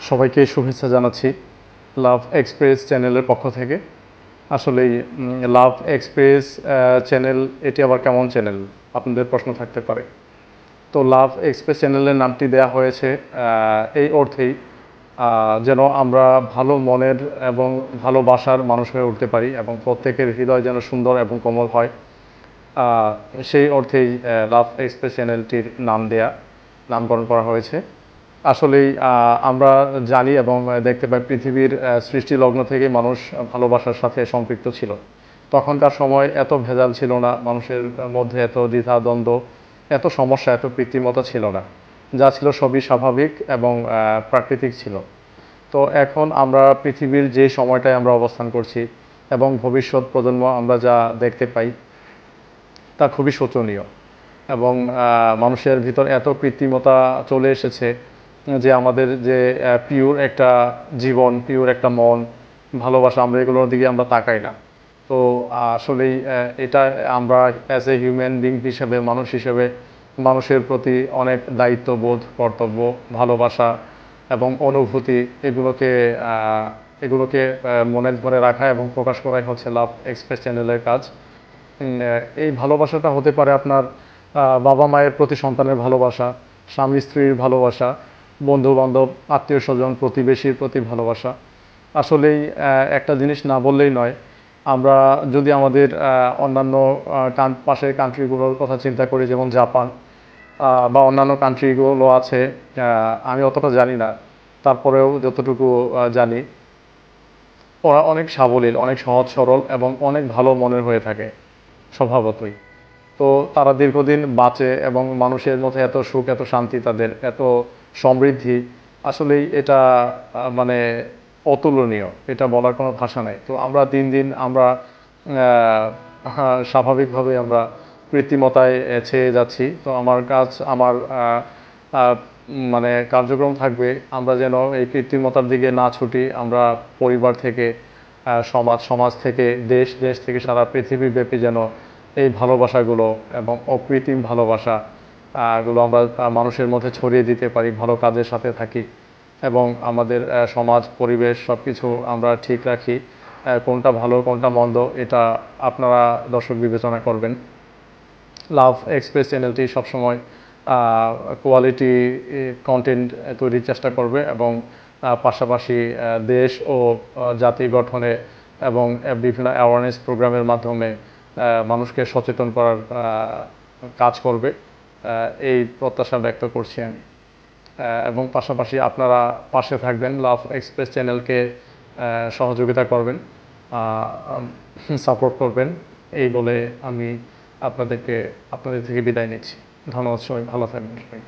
সবাইকে শুভেচ্ছা জানাচ্ছি লাভ এক্সপ্রেস চ্যানেলের পক্ষ থেকে। আসলেই লাভ এক্সপ্রেস চ্যানেল এটি আবার কেমন চ্যানেল আপনাদের প্রশ্ন থাকতে পারে। তো লাভ এক্সপ্রেস চ্যানেলের নামটি দেয়া হয়েছে এই অর্থেই যেন আমরা ভালো মনের এবং ভালোবাসার মানুষ হয়ে উঠতে পারি এবং প্রত্যেকের হৃদয় যেন সুন্দর এবং কোমল হয়, সেই অর্থেই লাভ এক্সপ্রেস চ্যানেলটির নামকরণ করা হয়েছে। আসলেই আমরা জানি এবং দেখতে পাই পৃথিবীর সৃষ্টি লগ্ন থেকে মানুষ ভালোবাসার সাথে সম্পৃক্ত ছিল। তখনকার সময় এত ভেজাল ছিল না, মানুষের মধ্যে এত দ্বিধা দ্বন্দ্ব, এত সমস্যা, এত কৃত্রিমতা ছিল না। যা ছিল সবই স্বাভাবিক এবং প্রাকৃতিক ছিল। তো এখন আমরা পৃথিবীর যে সময়টায় আমরা অবস্থান করছি এবং ভবিষ্যৎ প্রজন্ম আমরা যা দেখতে পাই তা খুবই শোচনীয়। এবং মানুষের ভিতর এত কৃত্রিমতা চলে এসেছে যে আমাদের যে পিওর একটা জীবন, পিওর একটা মন, ভালোবাসা, আমরা এগুলোর দিকে আমরা তাকাই না। তো আসলেই এটা আমরা অ্যাজ এ হিউম্যান বিং হিসেবে, মানুষ হিসেবে মানুষের প্রতি অনেক দায়িত্ববোধ, কর্তব্য, ভালোবাসা এবং অনুভূতি এগুলোকে মনে ধরে রাখা এবং প্রকাশ করাই হচ্ছে লাভ এক্সপ্রেস চ্যানেলের কাজ। এই ভালোবাসাটা হতে পারে আপনার বাবা মায়ের প্রতি সন্তানের ভালোবাসা, স্বামী স্ত্রীর ভালোবাসা, বন্ধু বান্ধব, আত্মীয় স্বজন, প্রতিবেশীর প্রতি ভালোবাসা। আসলেই একটা জিনিস না বললেই নয়, আমরা যদি আমাদের অন্যান্য পাশের কান্ট্রিগুলোর কথা চিন্তা করি, যেমন জাপান বা অন্যান্য কান্ট্রিগুলো আছে, আমি অতটা জানি না, তারপরেও যতটুকু জানি ওরা অনেক সাবলীল, অনেক সহজ সরল এবং অনেক ভালো মনের হয়ে থাকে স্বভাবতই। তো তারা দীর্ঘদিন বাঁচে এবং মানুষের মধ্যে এত সুখ, এত শান্তি, তাদের এত সমৃদ্ধি, আসলেই এটা মানে অতুলনীয়, এটা বলার কোনো ভাষা নাই। তো আমরা দিন দিন আমরা স্বাভাবিকভাবে আমরা কৃত্রিমতায় ছেয়ে যাচ্ছি। তো আমার মানে কার্যক্রম থাকবে আমরা যেন এই কৃত্রিমতার দিকে না ছুটি। আমরা পরিবার থেকে সমাজ থেকে দেশ থেকে সারা পৃথিবীব্যাপী যেন এই ভালোবাসাগুলো এবং অকৃত্রিম ভালোবাসা গুলো আমরা মানুষের মধ্যে ছড়িয়ে দিতে পারি, ভালো কাজের সাথে থাকি এবং আমাদের সমাজ পরিবেশ সব কিছু আমরা ঠিক রাখি। কোনটা ভালো কোনটা মন্দ এটা আপনারা দর্শক বিবেচনা করবেন। লাভ এক্সপ্রেস চ্যানেলটি সবসময় কোয়ালিটি কন্টেন্ট তৈরির চেষ্টা করবে এবং পাশাপাশি দেশ ও জাতি গঠনে এবং বিভিন্ন অ্যাওয়ারনেস প্রোগ্রামের মাধ্যমে মানুষকে সচেতন করার কাজ করবে, এই প্রত্যাশা ব্যক্ত করছি আমি। এবং পাশাপাশি আপনারা পাশে থাকবেন, লাভ এক্সপ্রেস চ্যানেলকে সহযোগিতা করবেন, সাপোর্ট করবেন, এই বলে আমি আপনাদের থেকে বিদায় নিচ্ছি। ধন্যবাদ, সবাই ভালো থাকবেন সবাই।